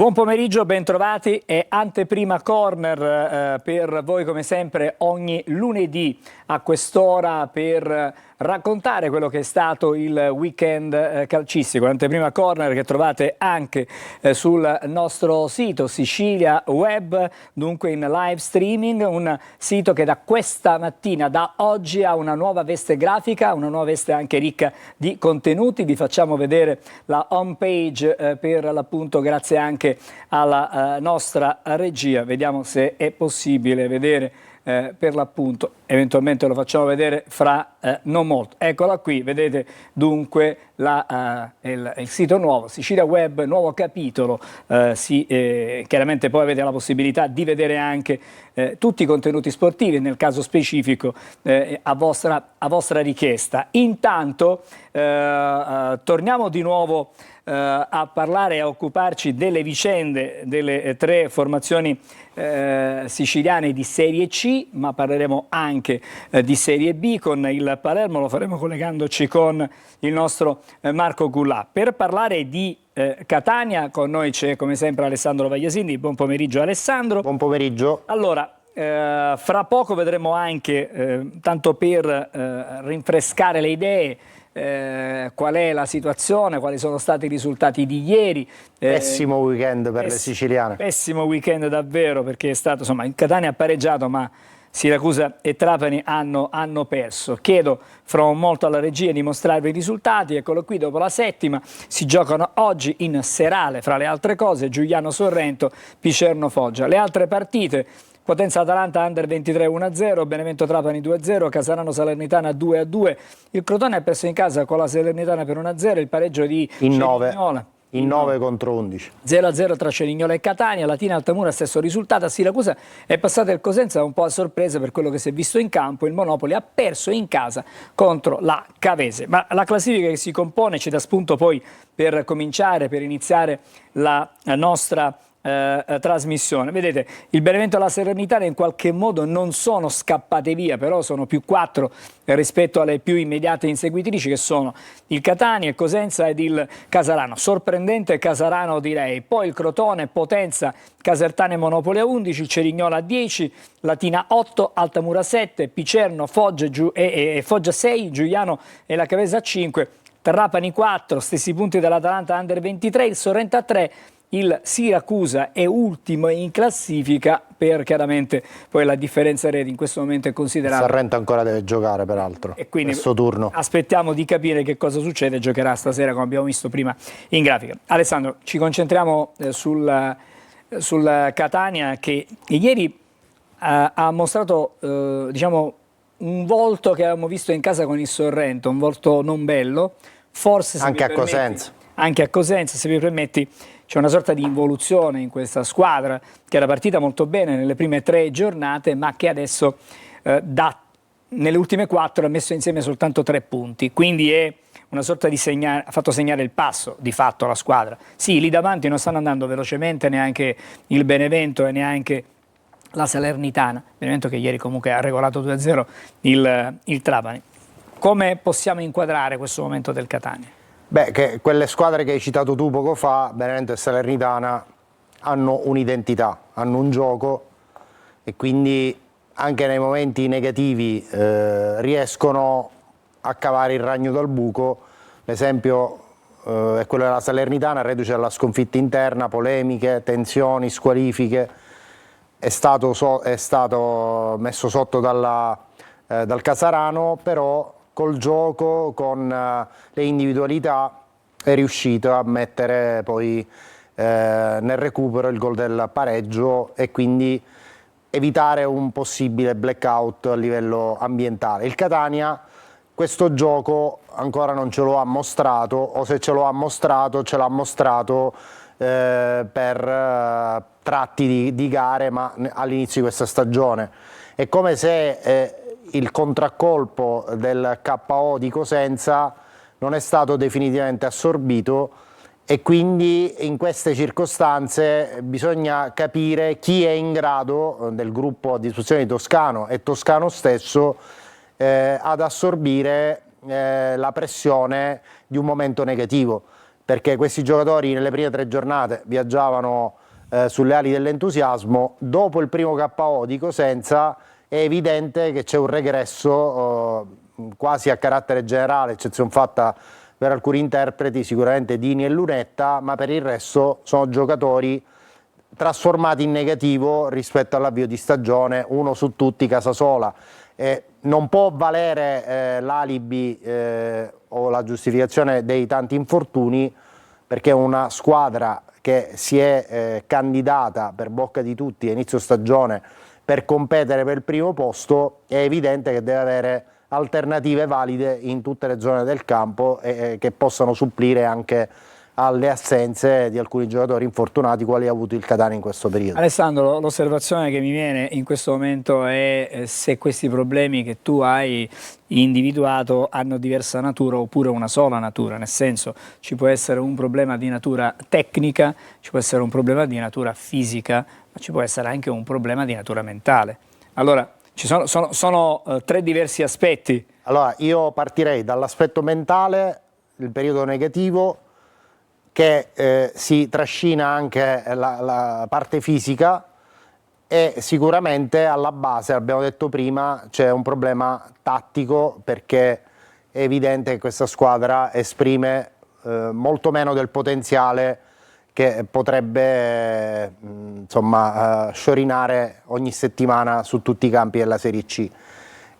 Buon pomeriggio, bentrovati e anteprima corner per voi come sempre ogni lunedì a quest'ora per raccontare quello che è stato il weekend calcistico. Anteprima corner che trovate anche sul nostro sito Sicilia Web, dunque in live streaming, un sito che da questa mattina, da oggi, ha una nuova veste grafica, una nuova veste anche ricca di contenuti. Vi facciamo vedere la home page per l'appunto, grazie anche alla nostra regia. Vediamo se è possibile vedere per l'appunto, eventualmente lo facciamo vedere fra non molto. Eccola qui, vedete dunque il sito nuovo, Sicilia Web, nuovo capitolo. Chiaramente poi avete la possibilità di vedere anche tutti i contenuti sportivi, nel caso specifico a vostra richiesta. Intanto torniamo di nuovo a parlare e a occuparci delle vicende delle tre formazioni siciliane di Serie C, ma parleremo anche di Serie B con il Palermo, lo faremo collegandoci con il nostro Marco Gullà. Per parlare di Catania con noi c'è come sempre Alessandro Vagliasini. Buon pomeriggio Alessandro. Buon pomeriggio. Allora, fra poco vedremo anche, tanto per rinfrescare le idee, qual è la situazione, quali sono stati i risultati di ieri. Pessimo weekend per le siciliane. Pessimo weekend davvero, perché è stato, insomma, in Catania ha pareggiato, ma Siracusa e Trapani hanno perso. Chiedo fra molto alla regia di mostrarvi i risultati. Eccolo qui, dopo la settima si giocano oggi in serale, fra le altre cose, Giuliano Sorrento, Picerno Foggia. Le altre partite: Potenza Atalanta Under 23 1-0, Benevento Trapani 2-0, Casarano Salernitana 2-2, il Crotone ha perso in casa con la Salernitana per 1-0, il pareggio di Cerignola. In 9 contro 11. 0-0 tra Cerignola e Catania, Latina Altamura stesso risultato, a Siracusa è passato il Cosenza un po' a sorpresa per quello che si è visto in campo, il Monopoli ha perso in casa contro la Cavese. Ma la classifica che si compone ci dà spunto poi per cominciare, per iniziare la nostra trasmissione. Vedete, il Benevento e la Salernitana in qualche modo non sono scappate via, però sono più 4 rispetto alle più immediate inseguitrici, che sono il Catania, il Cosenza ed il Casarano. Sorprendente Casarano, direi. Poi il Crotone, Potenza, Casertana e Monopoli a 11, il Cerignola a 10, Latina 8, Altamura 7, Picerno, Foggia e Foggia 6, Giuliano e la Cavese a 5, Trapani 4, stessi punti dell'Atalanta Under 23, il Sorrento a 3, il Siracusa è ultimo in classifica, per chiaramente poi la differenza reti in questo momento è considerata. Sorrento ancora deve giocare peraltro, e quindi questo turno. Aspettiamo di capire che cosa succede, giocherà stasera come abbiamo visto prima in grafica. Alessandro, ci concentriamo sul Catania, che ieri ha mostrato diciamo un volto che avevamo visto in casa con il Sorrento, un volto non bello, forse se anche a Cosenza. Anche a Cosenza, se mi permetti. C'è una sorta di involuzione in questa squadra che era partita molto bene nelle prime 3 giornate, ma che adesso nelle ultime 4 ha messo insieme soltanto 3 punti. Quindi è una sorta di ha fatto segnare il passo di fatto alla squadra. Sì, lì davanti non stanno andando velocemente neanche il Benevento e neanche la Salernitana. Benevento che ieri comunque ha regolato 2-0 il Trapani. Come possiamo inquadrare questo momento del Catania? Beh, che quelle squadre che hai citato tu poco fa, Benevento e Salernitana, hanno un'identità, hanno un gioco e quindi anche nei momenti negativi riescono a cavare il ragno dal buco. L'esempio è quello della Salernitana, reduce dalla sconfitta interna, polemiche, tensioni, squalifiche. È stato messo sotto dal Casarano, però col gioco, con le individualità, è riuscito a mettere poi nel recupero il gol del pareggio e quindi evitare un possibile blackout a livello ambientale. Il Catania questo gioco ancora non ce lo ha mostrato, o se ce lo ha mostrato, ce l'ha mostrato per tratti di gare, ma all'inizio di questa stagione. È come se il contraccolpo del KO di Cosenza non è stato definitivamente assorbito e quindi in queste circostanze bisogna capire chi è in grado, del gruppo a disposizione di Toscano e Toscano stesso, ad assorbire la pressione di un momento negativo. perché questi giocatori nelle prime 3 giornate viaggiavano sulle ali dell'entusiasmo. Dopo il primo KO di Cosenza è evidente che c'è un regresso quasi a carattere generale, eccezione fatta per alcuni interpreti, sicuramente Dini e Lunetta, ma per il resto sono giocatori trasformati in negativo rispetto all'avvio di stagione, uno su tutti Casasola. Non può valere l'alibi o la giustificazione dei tanti infortuni, perché una squadra che si è candidata per bocca di tutti a inizio stagione per competere per il primo posto, è evidente che deve avere alternative valide in tutte le zone del campo e che possano supplire anche alle assenze di alcuni giocatori infortunati quali ha avuto il Catania in questo periodo. Alessandro, l'osservazione che mi viene in questo momento è se questi problemi che tu hai individuato hanno diversa natura oppure una sola natura, nel senso ci può essere un problema di natura tecnica, ci può essere un problema di natura fisica, ma ci può essere anche un problema di natura mentale. Allora, ci sono 3 diversi aspetti. Allora, io partirei dall'aspetto mentale, il periodo negativo, che si trascina anche la parte fisica, e sicuramente alla base, abbiamo detto prima, c'è un problema tattico, perché è evidente che questa squadra esprime molto meno del potenziale che potrebbe sciorinare ogni settimana su tutti i campi della Serie C.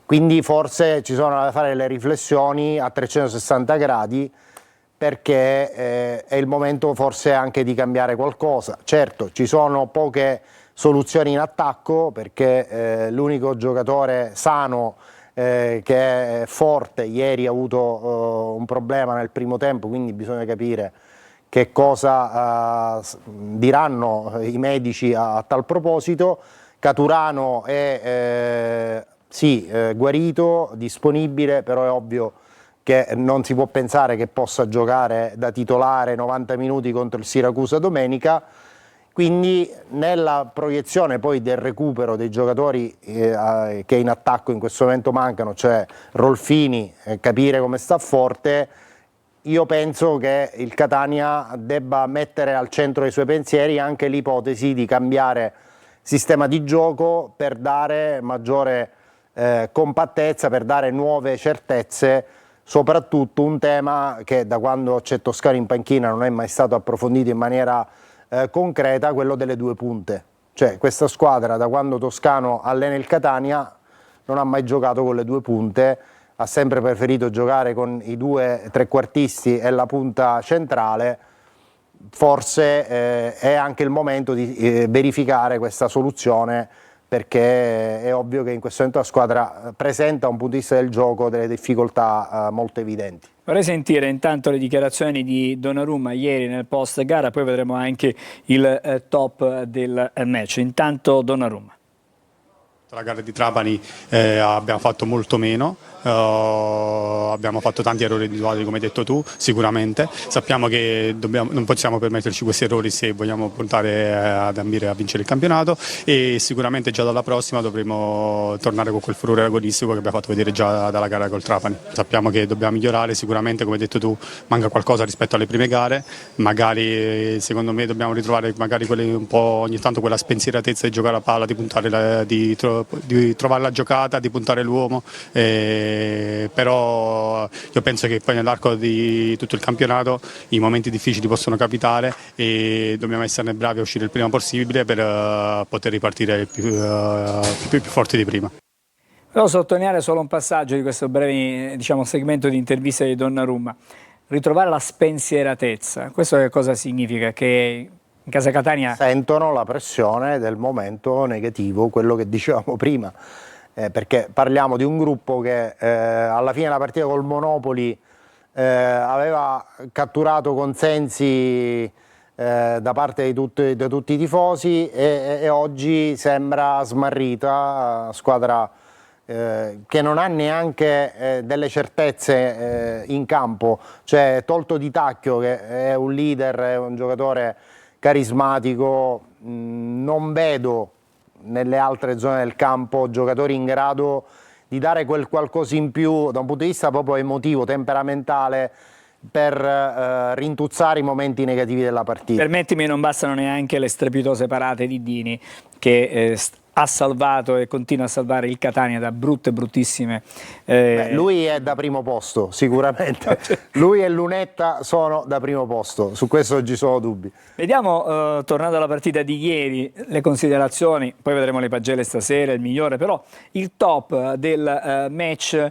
Quindi forse ci sono da fare delle riflessioni a 360 gradi, perché è il momento forse anche di cambiare qualcosa. Certo, ci sono poche soluzioni in attacco, perché l'unico giocatore sano che è forte ieri ha avuto un problema nel primo tempo, quindi bisogna capire che cosa diranno i medici a tal proposito. Caturano è guarito, disponibile, però è ovvio che non si può pensare che possa giocare da titolare 90 minuti contro il Siracusa domenica. Quindi nella proiezione poi del recupero dei giocatori che in attacco in questo momento mancano, cioè Rolfini, capire come sta forte, io penso che il Catania debba mettere al centro dei suoi pensieri anche l'ipotesi di cambiare sistema di gioco per dare maggiore compattezza, per dare nuove certezze. Soprattutto un tema che da quando c'è Toscano in panchina non è mai stato approfondito in maniera concreta, quello delle 2 punte. Cioè questa squadra, da quando Toscano allena il Catania, non ha mai giocato con le 2 punte, ha sempre preferito giocare con i 2 trequartisti e la punta centrale. Forse è anche il momento di verificare questa soluzione, perché è ovvio che in questo momento la squadra presenta, da un punto di vista del gioco, delle difficoltà molto evidenti. Vorrei sentire intanto le dichiarazioni di Donnarumma ieri nel post gara, poi vedremo anche il top del match. Intanto Donnarumma. La gara di Trapani abbiamo fatto molto meno, abbiamo fatto tanti errori individuali come hai detto tu, sicuramente. Sappiamo che non possiamo permetterci questi errori se vogliamo puntare ad ambire a vincere il campionato, e sicuramente già dalla prossima dovremo tornare con quel furore agonistico che abbiamo fatto vedere già dalla gara col Trapani. Sappiamo che dobbiamo migliorare, sicuramente come hai detto tu manca qualcosa rispetto alle prime gare, magari secondo me dobbiamo ritrovare magari un po' ogni tanto quella spensieratezza di giocare a palla, di puntare di trovare la giocata, di puntare l'uomo, però io penso che poi nell'arco di tutto il campionato i momenti difficili possono capitare e dobbiamo esserne bravi a uscire il prima possibile per poter ripartire più forti di prima. Volevo sottolineare solo un passaggio di questo breve segmento di intervista di Donnarumma. Ritrovare la spensieratezza, questo che cosa significa? Che in casa Catania sentono la pressione del momento negativo, quello che dicevamo prima, perché parliamo di un gruppo che alla fine della partita col Monopoli aveva catturato consensi da parte di tutti i tifosi e oggi sembra smarrita, squadra che non ha neanche delle certezze in campo, cioè tolto Di Tacchio che è un leader, è un giocatore carismatico, non vedo nelle altre zone del campo giocatori in grado di dare quel qualcosa in più da un punto di vista proprio emotivo, temperamentale, per rintuzzare i momenti negativi della partita. Permettimi, non bastano neanche le strepitose parate di Dini che ha salvato e continua a salvare il Catania da brutte, bruttissime. Lui è da primo posto, sicuramente. Lui e Lunetta sono da primo posto, su questo non ci sono dubbi. Vediamo, tornando alla partita di ieri, le considerazioni, poi vedremo le pagelle stasera, il migliore, però il top del match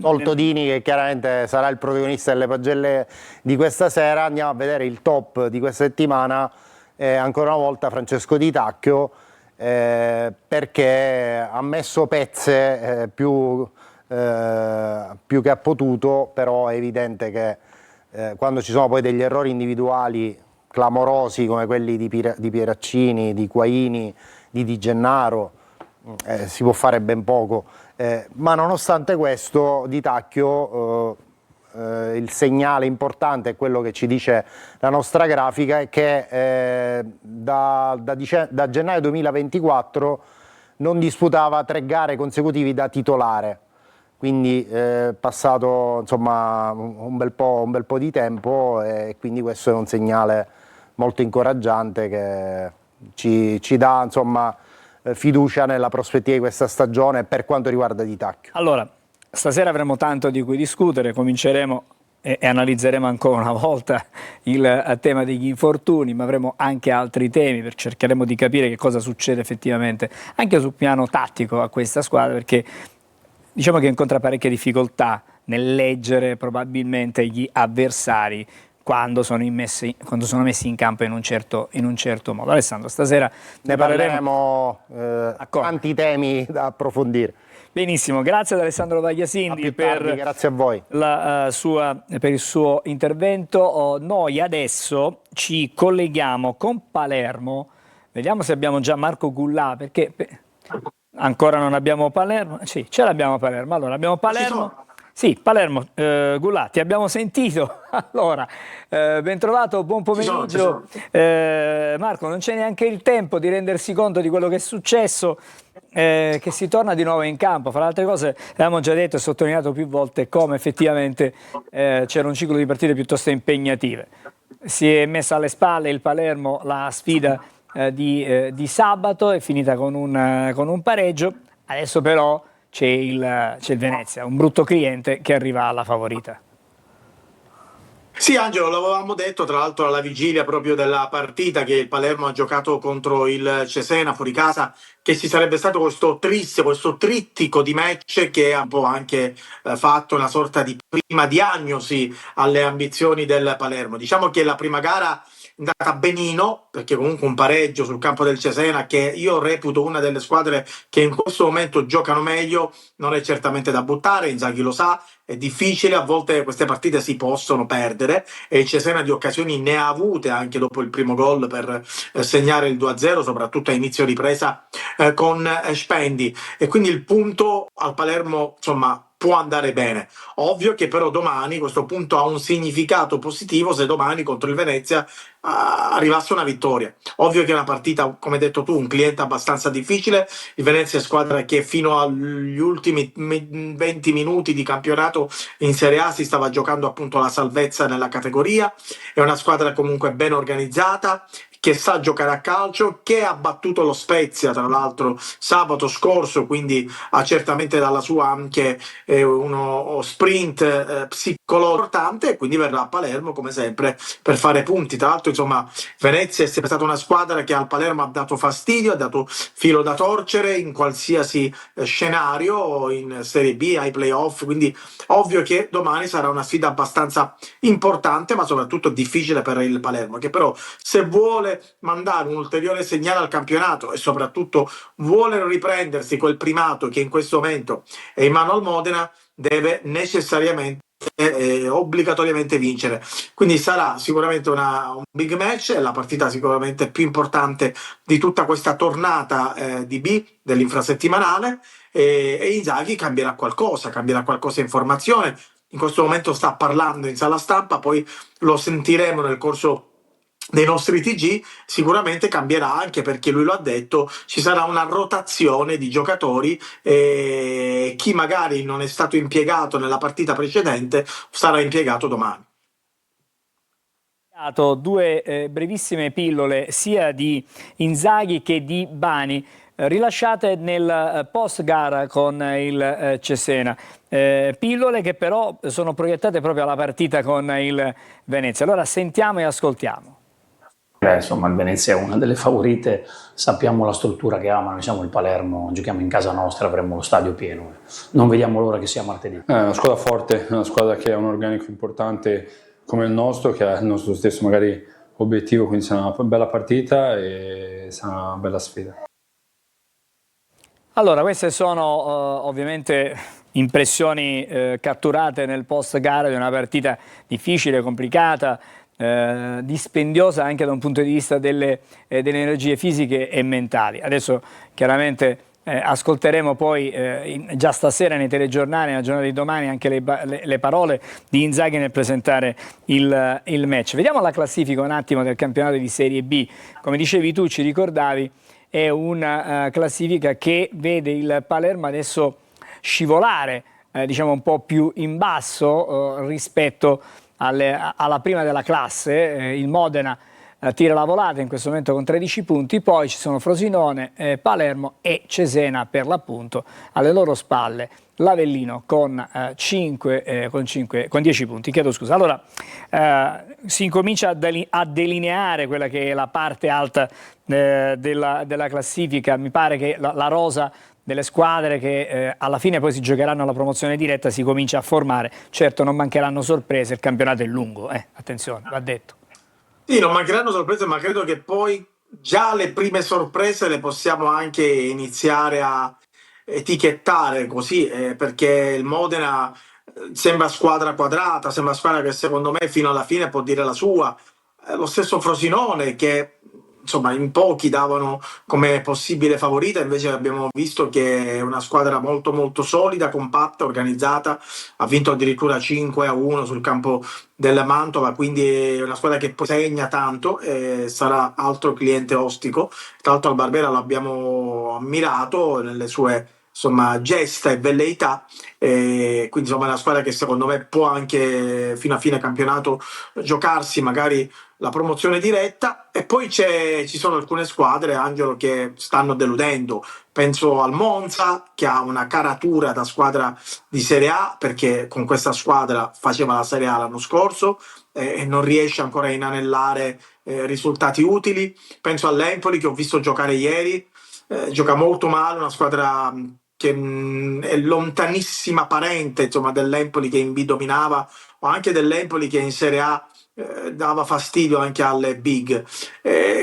Tolto Dini, che chiaramente sarà il protagonista delle pagelle di questa sera, andiamo a vedere il top di questa settimana. Ancora una volta Francesco Di Tacchio, perché ha messo pezze più che ha potuto, però è evidente che quando ci sono poi degli errori individuali clamorosi come quelli di Pieraccini, di Quaini, di Gennaro, si può fare ben poco. Ma nonostante questo Di Tacchio, il segnale importante è quello che ci dice la nostra grafica, è che da gennaio 2024 non disputava 3 gare consecutivi da titolare, quindi passato insomma un bel po' di tempo, e quindi questo è un segnale molto incoraggiante che ci dà insomma fiducia nella prospettiva di questa stagione per quanto riguarda Di Tacchio. Allora, stasera avremo tanto di cui discutere, cominceremo e analizzeremo ancora una volta il tema degli infortuni, ma avremo anche altri temi, cercheremo di capire che cosa succede effettivamente anche sul piano tattico a questa squadra, perché diciamo che incontra parecchie difficoltà nel leggere probabilmente gli avversari quando sono messi in campo in un certo modo. Alessandro, stasera ne parleremo tanti temi da approfondire. Benissimo, grazie ad Alessandro Tagliasindi grazie a voi. Per il suo intervento. Noi adesso ci colleghiamo con Palermo, vediamo se abbiamo già Marco Gullà, perché ancora non abbiamo Palermo. Sì, ce l'abbiamo Palermo. Allora, abbiamo Palermo. Sì, Palermo, Gullà, ti abbiamo sentito. Allora, ben trovato, buon pomeriggio. Marco, non c'è neanche il tempo di rendersi conto di quello che è successo, che si torna di nuovo in campo. Fra le altre cose, l'abbiamo già detto e sottolineato più volte come effettivamente c'era un ciclo di partite piuttosto impegnative. Si è messa alle spalle il Palermo la sfida di sabato, è finita con un pareggio. Adesso però c'è il Venezia, un brutto cliente che arriva alla favorita. Sì, Angelo, l'avevamo detto tra l'altro alla vigilia proprio della partita che il Palermo ha giocato contro il Cesena fuori casa, che ci sarebbe stato questo trittico di match che ha un po' anche fatto una sorta di prima diagnosi alle ambizioni del Palermo. Diciamo che la prima gara è andata benino, perché comunque un pareggio sul campo del Cesena, che io reputo una delle squadre che in questo momento giocano meglio, non è certamente da buttare, Inzaghi lo sa, è difficile, a volte queste partite si possono perdere e il Cesena di occasioni ne ha avute anche dopo il primo gol per segnare il 2-0, soprattutto a inizio ripresa con Spendi, e quindi il punto al Palermo insomma può andare bene. Ovvio che però domani questo punto ha un significato positivo se domani contro il Venezia arrivasse una vittoria. Ovvio che è una partita, come hai detto tu, un cliente abbastanza difficile. Il Venezia è squadra che fino agli ultimi 20 minuti di campionato in Serie A si stava giocando appunto la salvezza nella categoria. È una squadra comunque ben organizzata, che sa giocare a calcio, che ha battuto lo Spezia tra l'altro sabato scorso, quindi ha certamente dalla sua anche uno sprint psicologico importante, e quindi verrà a Palermo come sempre per fare punti. Tra l'altro insomma Venezia è sempre stata una squadra che al Palermo ha dato fastidio, ha dato filo da torcere in qualsiasi scenario, in Serie B, ai playoff, quindi ovvio che domani sarà una sfida abbastanza importante ma soprattutto difficile per il Palermo, che però se vuole mandare un ulteriore segnale al campionato e soprattutto vuole riprendersi quel primato che in questo momento è in mano al Modena, deve necessariamente obbligatoriamente vincere. Quindi sarà sicuramente un big match, è la partita sicuramente più importante di tutta questa tornata di B dell'infrasettimanale, e Inzaghi cambierà qualcosa in formazione. In questo momento sta parlando in sala stampa, poi lo sentiremo nel corso dei nostri TG, sicuramente cambierà, anche perché lui lo ha detto, ci sarà una rotazione di giocatori e chi magari non è stato impiegato nella partita precedente sarà impiegato domani. Due brevissime pillole sia di Inzaghi che di Bani rilasciate nel post gara con il Cesena, pillole che però sono proiettate proprio alla partita con il Venezia. Allora sentiamo e ascoltiamo. Insomma, il Venezia è una delle favorite, sappiamo la struttura che ha, ma noi siamo il Palermo, giochiamo in casa nostra, avremo lo stadio pieno. Non vediamo l'ora che sia martedì. È una squadra forte, una squadra che ha un organico importante come il nostro, che ha il nostro stesso magari obiettivo, quindi sarà una bella partita e sarà una bella sfida. Allora, queste sono ovviamente impressioni catturate nel post gara di una partita difficile, complicata, dispendiosa anche da un punto di vista delle energie fisiche e mentali. Adesso chiaramente ascolteremo poi già stasera nei telegiornali, nella giornata di domani, anche le parole di Inzaghi nel presentare il match. Vediamo la classifica un attimo del campionato di Serie B. Come dicevi tu, ci ricordavi, è una classifica che vede il Palermo adesso scivolare diciamo un po' più in basso rispetto alla prima della classe. Il Modena tira la volata in questo momento con 13 punti, poi ci sono Frosinone, Palermo e Cesena per l'appunto alle loro spalle. L'Avellino con 10 punti, chiedo scusa. Allora si incomincia a delineare quella che è la parte alta della classifica. Mi pare che la rosa delle squadre che alla fine poi si giocheranno la promozione diretta si comincia a formare. Certo non mancheranno sorprese, il campionato è lungo, attenzione, va detto. Sì, non mancheranno sorprese, ma credo che poi già le prime sorprese le possiamo anche iniziare a etichettare così, perché il Modena sembra squadra quadrata, sembra squadra che secondo me fino alla fine può dire la sua. Lo stesso Frosinone che insomma in pochi davano come possibile favorita, invece abbiamo visto che è una squadra molto molto solida, compatta, organizzata, ha vinto addirittura 5-1 sul campo del Mantova, quindi è una squadra che poi segna tanto e sarà altro cliente ostico. Tra l'altro al Barbera l'abbiamo ammirato nelle sue insomma gesta e velleità, quindi insomma è una squadra che secondo me può anche fino a fine campionato giocarsi magari la promozione diretta. E poi ci sono alcune squadre, Angelo, che stanno deludendo. Penso al Monza, che ha una caratura da squadra di Serie A, perché con questa squadra faceva la Serie A l'anno scorso e non riesce ancora a inanellare risultati utili. Penso all'Empoli, che ho visto giocare ieri, gioca molto male, una squadra che è lontanissima parente insomma dell'Empoli che in B dominava, o anche dell'Empoli che in Serie A dava fastidio anche alle big,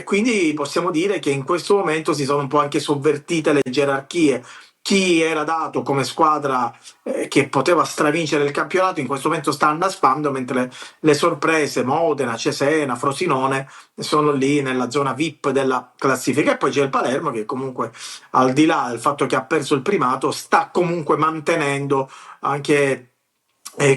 quindi possiamo dire che in questo momento si sono un po' anche sovvertite le gerarchie. Chi era dato come squadra che poteva stravincere il campionato in questo momento sta annaspando, mentre le sorprese Modena, Cesena, Frosinone sono lì nella zona VIP della classifica. E poi c'è il Palermo che comunque, al di là del fatto che ha perso il primato, sta comunque mantenendo anche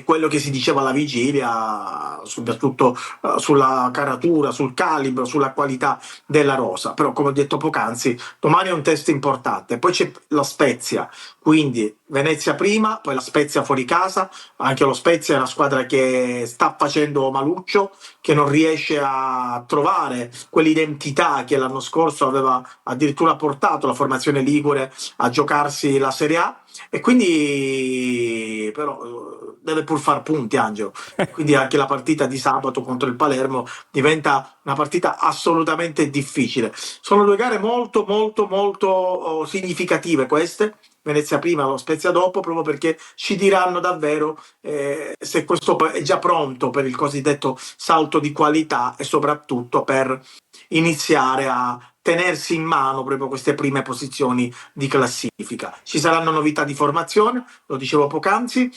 quello che si diceva alla vigilia, soprattutto sulla caratura, sul calibro, sulla qualità della rosa. Però come ho detto poc'anzi, domani è un test importante. Poi c'è la Spezia, quindi Venezia prima, poi la Spezia fuori casa. Anche lo Spezia è una squadra che sta facendo maluccio, che non riesce a trovare quell'identità che l'anno scorso aveva addirittura portato la formazione ligure a giocarsi la Serie A. E quindi però deve pur far punti, Angelo, quindi anche la partita di sabato contro il Palermo diventa una partita assolutamente difficile. Sono due gare molto molto molto significative queste, Venezia prima, lo Spezia dopo, proprio perché ci diranno davvero se questo è già pronto per il cosiddetto salto di qualità e soprattutto per iniziare a tenersi in mano proprio queste prime posizioni di classifica. Ci saranno novità di formazione, lo dicevo poc'anzi,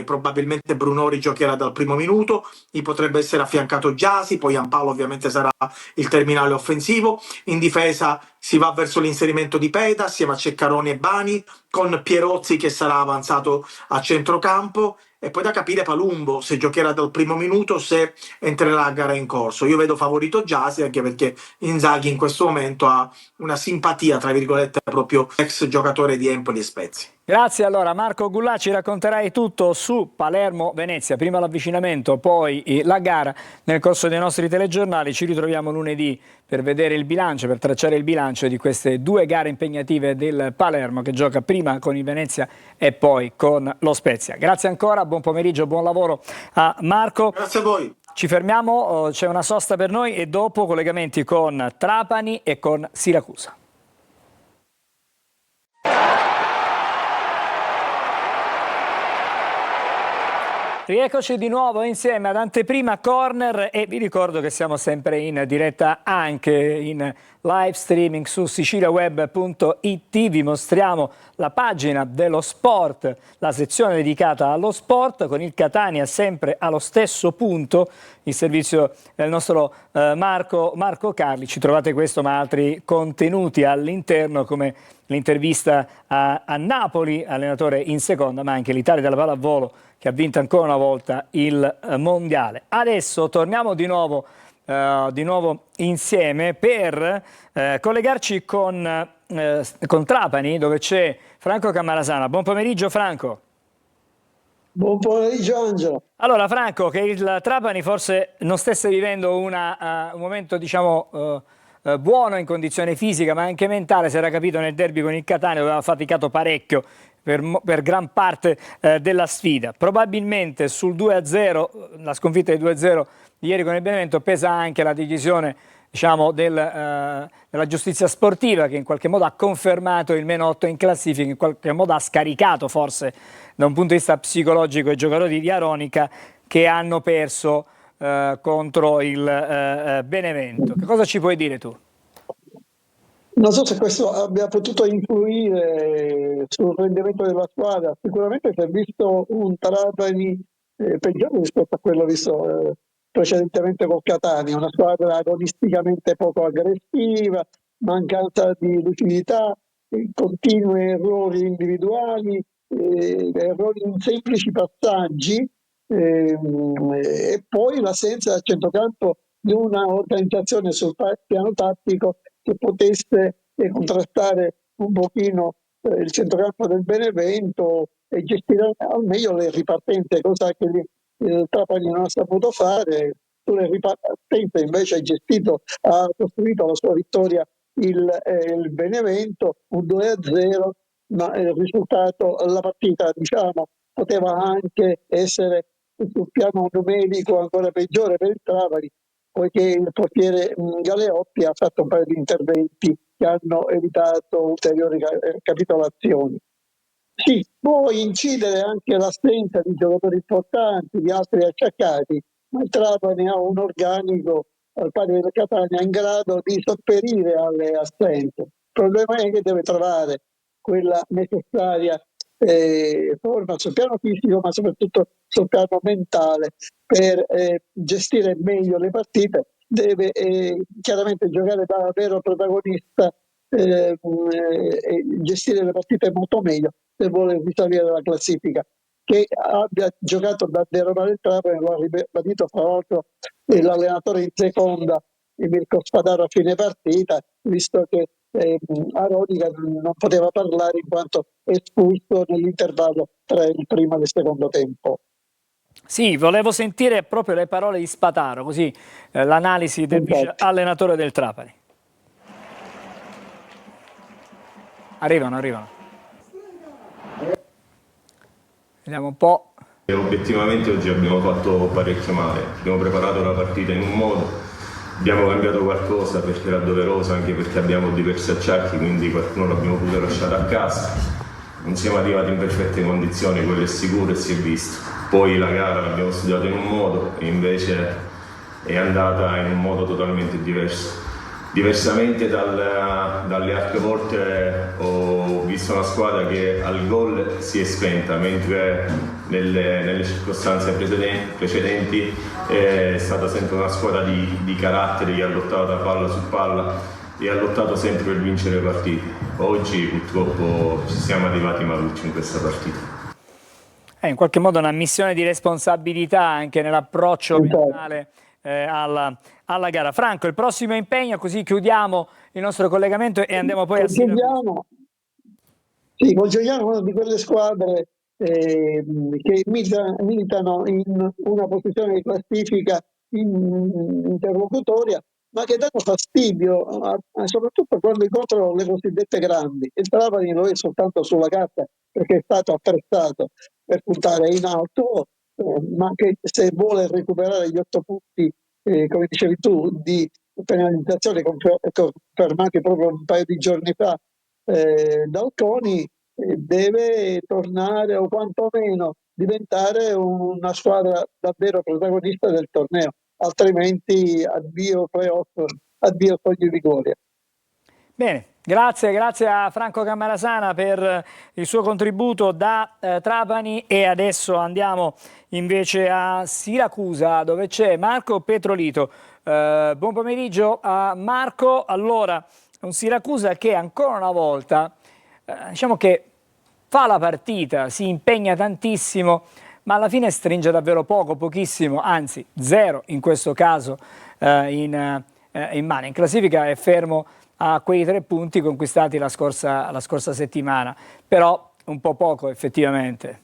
probabilmente Brunori giocherà dal primo minuto, gli potrebbe essere affiancato Giasi, poi Ampalo ovviamente sarà il terminale offensivo. In difesa si va verso l'inserimento di Peda assieme a Ceccaroni e Bani, con Pierozzi che sarà avanzato a centrocampo, e poi da capire Palumbo se giocherà dal primo minuto o se entrerà a gara in corso. Io vedo favorito Gyasi, anche perché Inzaghi in questo momento ha una simpatia, tra virgolette, proprio ex giocatore di Empoli e Spezia. Grazie, allora Marco Gullà, ci racconterai tutto su Palermo-Venezia, prima l'avvicinamento, poi la gara nel corso dei nostri telegiornali. Ci ritroviamo lunedì per vedere il bilancio, per tracciare il bilancio di queste due gare impegnative del Palermo, che gioca prima con il Venezia e poi con lo Spezia. Grazie ancora, buon pomeriggio, buon lavoro a Marco. Grazie a voi. Ci fermiamo, c'è una sosta per noi e dopo collegamenti con Trapani e con Siracusa. Rieccoci di nuovo insieme ad Anteprima Corner e vi ricordo che siamo sempre in diretta anche in live streaming su siciliaweb.it. Vi mostriamo la pagina dello sport, la sezione dedicata allo sport, con il Catania sempre allo stesso punto, il servizio del nostro Marco Carli. Ci trovate questo ma altri contenuti all'interno, come l'intervista a Napoli, allenatore in seconda, ma anche l'Italia della pallavolo che ha vinto ancora una volta il mondiale. Adesso torniamo di nuovo insieme per collegarci con Trapani, dove c'è Franco Cammarasana. Buon pomeriggio Franco. Buon pomeriggio Angelo. Allora Franco, che il Trapani forse non stesse vivendo un momento diciamo buono in condizione fisica ma anche mentale, si era capito nel derby con il Catania, dove aveva faticato parecchio per gran parte della sfida. Probabilmente sul 2-0, la sconfitta di 2-0 di ieri con il Benevento, pesa anche la decisione diciamo, della giustizia sportiva, che in qualche modo ha confermato il -8 in classifica, in qualche modo ha scaricato forse da un punto di vista psicologico i giocatori di Aronica che hanno perso contro il Benevento. Che cosa ci puoi dire tu? Non so se questo abbia potuto influire sul rendimento della squadra. Sicuramente si è visto un Trapani peggiore rispetto a quello visto precedentemente col Catania, una squadra agonisticamente poco aggressiva, mancanza di lucidità, continui errori individuali, errori in semplici passaggi, e poi l'assenza a centrocampo di una organizzazione sul piano tattico che potesse contrastare un pochino il centrocampo del Benevento e gestire al meglio le ripartenze, cosa che il Trapani non ha saputo fare. Sulle ripartenze invece ha costruito la sua vittoria il Benevento, un 2-0, ma il risultato, la partita diciamo poteva anche essere sul piano numerico ancora peggiore per il Trapani, poiché il portiere Galeotti ha fatto un paio di interventi che hanno evitato ulteriori capitolazioni. Sì, può incidere anche l'assenza di giocatori importanti, di altri acciaccati, ma il Trapani ha un organico al pari del Catania in grado di sopperire alle assenze. Il problema è che deve trovare quella necessaria forma sul piano fisico, ma soprattutto sul piano mentale per gestire meglio le partite. Deve chiaramente giocare da vero protagonista e gestire le partite molto meglio se vuole risalire la classifica. Che abbia giocato davvero male il Trapani lo ha ribadito fra l'altro l'allenatore in seconda Mirko Spadaro a fine partita, visto che Aronica non poteva parlare in quanto espulso nell'intervallo tra il primo e il secondo tempo. Sì, volevo sentire proprio le parole di Spataro, così l'analisi del vice allenatore del Trapani. Arrivano. Vediamo un po'. Obiettivamente oggi abbiamo fatto parecchio male, abbiamo preparato la partita in un modo, abbiamo cambiato qualcosa perché era doveroso, anche perché abbiamo diversi acciacchi, quindi qualcuno l'abbiamo potuto lasciare a casa. Non siamo arrivati in perfette condizioni, quello è sicuro e si è visto. Poi la gara l'abbiamo studiata in un modo e invece è andata in un modo totalmente diverso. Diversamente dalle altre volte ho visto una squadra che al gol si è spenta, mentre nelle circostanze precedenti è stata sempre una squadra di carattere che ha lottato da palla su palla e ha lottato sempre per vincere le partite. Oggi purtroppo ci siamo arrivati malucci in questa partita. in qualche modo una missione di responsabilità anche nell'approccio Esatto. mentale alla gara. Franco, il prossimo impegno, così chiudiamo il nostro collegamento e andiamo poi a Siracusa. Chiudiamo. Sì, Poggioiano è una di quelle squadre che militano in una posizione di classifica interlocutoria, ma che danno fastidio, soprattutto quando incontrano le cosiddette grandi. Il Trapani lo è soltanto sulla carta perché è stato attrezzato per puntare in alto, ma che se vuole recuperare gli 8 punti, come dicevi tu, di penalizzazione confermati proprio un paio di giorni fa dal CONI, deve tornare o quantomeno diventare una squadra davvero protagonista del torneo, altrimenti addio playoff, addio Fogli Liguria. Bene, grazie a Franco Cammarasana per il suo contributo da Trapani, e adesso andiamo invece a Siracusa dove c'è Marco Petrolito. Buon pomeriggio a Marco. Allora, un Siracusa che ancora una volta diciamo che fa la partita, si impegna tantissimo, ma alla fine stringe davvero pochissimo, anzi zero in questo caso in mano. In classifica è fermo a quei 3 punti conquistati la scorsa settimana, però un po' poco effettivamente.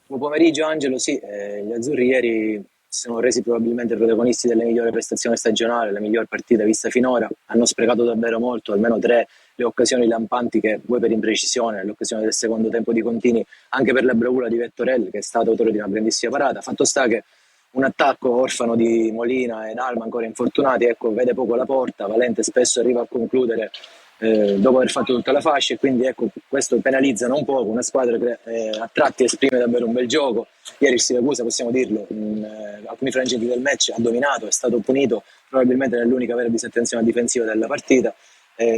Buon pomeriggio Angelo, sì, gli azzurri ieri si sono resi probabilmente protagonisti delle migliori prestazioni stagionali, la miglior partita vista finora, hanno sprecato davvero molto, almeno 3 le occasioni lampanti, che vuoi per imprecisione, l'occasione del secondo tempo di Contini, anche per la bravura di Vettorelli che è stato autore di una grandissima parata. Fatto sta che un attacco orfano di Molina ed Alma ancora infortunati, ecco, vede poco la porta, Valente spesso arriva a concludere dopo aver fatto tutta la fascia, e quindi ecco, questo penalizza un poco una squadra che a tratti esprime davvero un bel gioco. Ieri il Siracusa, possiamo dirlo, in alcuni frangenti del match ha dominato, è stato punito probabilmente nell'unica vera disattenzione difensiva della partita.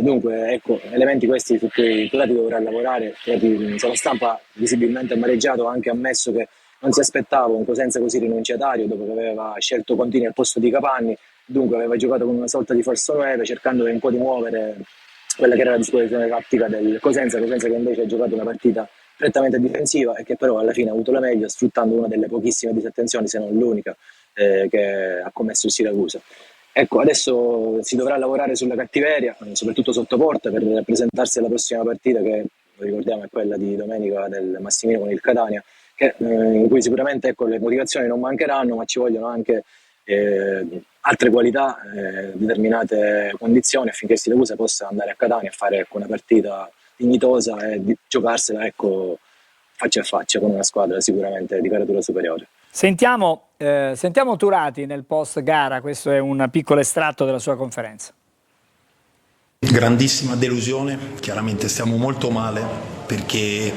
Dunque ecco, elementi questi su cui Turati dovrà lavorare. La stampa visibilmente amareggiato, ha anche ammesso che non si aspettava un Cosenza così rinunciatario dopo che aveva scelto Contini al posto di Capanni, dunque aveva giocato con una sorta di falso 9, cercando un po' di muovere quella che era la disposizione tattica del Cosenza che invece ha giocato una partita prettamente difensiva e che però alla fine ha avuto la meglio, sfruttando una delle pochissime disattenzioni, se non l'unica, che ha commesso il Siracusa. Ecco, adesso si dovrà lavorare sulla cattiveria, soprattutto sotto porta, per presentarsi alla prossima partita, che ricordiamo è quella di domenica del Massimino con il Catania, in cui sicuramente ecco, le motivazioni non mancheranno, ma ci vogliono anche altre qualità, determinate condizioni, affinché il Siracusa possa andare a Catania e fare ecco, una partita dignitosa e giocarsela ecco, faccia a faccia con una squadra sicuramente di caratura superiore. Sentiamo Turati nel post gara, questo è un piccolo estratto della sua conferenza. Grandissima delusione, chiaramente stiamo molto male, perché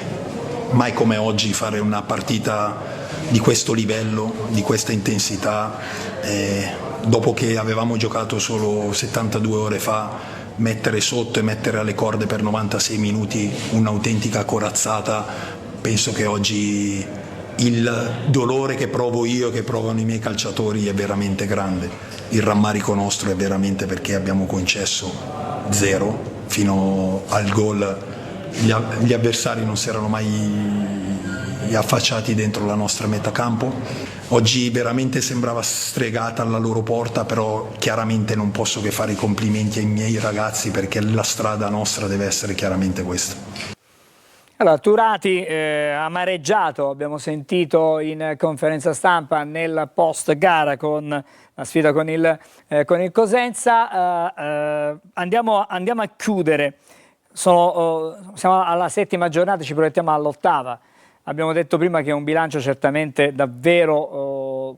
mai come oggi fare una partita di questo livello, di questa intensità, dopo che avevamo giocato solo 72 ore fa, mettere sotto e mettere alle corde per 96 minuti un'autentica corazzata, penso che oggi il dolore che provo io, che provano i miei calciatori, è veramente grande. Il rammarico nostro è veramente perché abbiamo concesso 0 fino al gol. Gli avversari non si erano mai affacciati dentro la nostra metacampo. Oggi veramente sembrava stregata alla loro porta, però chiaramente non posso che fare i complimenti ai miei ragazzi, perché la strada nostra deve essere chiaramente questa. Allora, Turati amareggiato, abbiamo sentito in conferenza stampa nel post gara con la sfida con il Cosenza. Andiamo a chiudere. Siamo alla 7ª giornata, ci proiettiamo all'8ª. Abbiamo detto prima che è un bilancio certamente davvero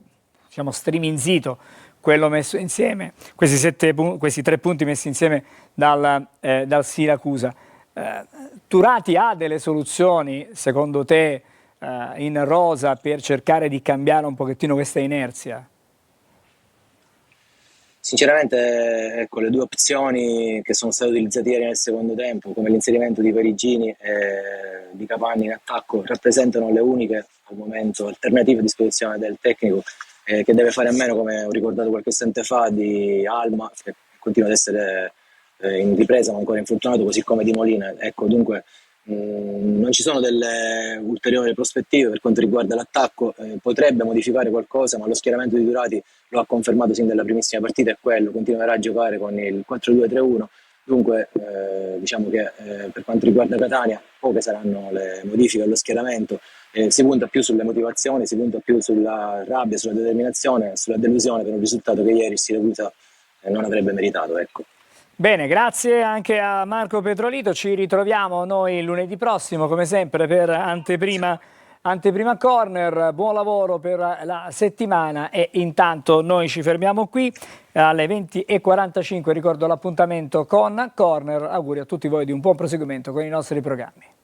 striminzito, quello messo insieme, questi 3 punti messi insieme dal Siracusa. Turati ha delle soluzioni, secondo te, in rosa per cercare di cambiare un pochettino questa inerzia? Sinceramente, ecco, le 2 opzioni che sono state utilizzate ieri nel secondo tempo, come l'inserimento di Perigini e di Capanni in attacco, rappresentano le uniche al momento alternative a disposizione del tecnico, che deve fare a meno, come ho ricordato qualche istante fa, di Alma, che continua ad essere in ripresa ma ancora infortunato, così come di Molina. Ecco, dunque Non ci sono delle ulteriori prospettive per quanto riguarda l'attacco, potrebbe modificare qualcosa, ma lo schieramento di Turati lo ha confermato sin dalla primissima partita, è quello, continuerà a giocare con il 4-2-3-1, dunque diciamo che per quanto riguarda Catania poche saranno le modifiche allo schieramento, si punta più sulle motivazioni, si punta più sulla rabbia, sulla determinazione, sulla delusione per un risultato che ieri Siracusa non avrebbe meritato, ecco. Bene, grazie anche a Marco Petrolito, ci ritroviamo noi lunedì prossimo come sempre per Anteprima Corner, buon lavoro per la settimana e intanto noi ci fermiamo qui alle 20:45, ricordo l'appuntamento con Corner, auguri a tutti voi di un buon proseguimento con i nostri programmi.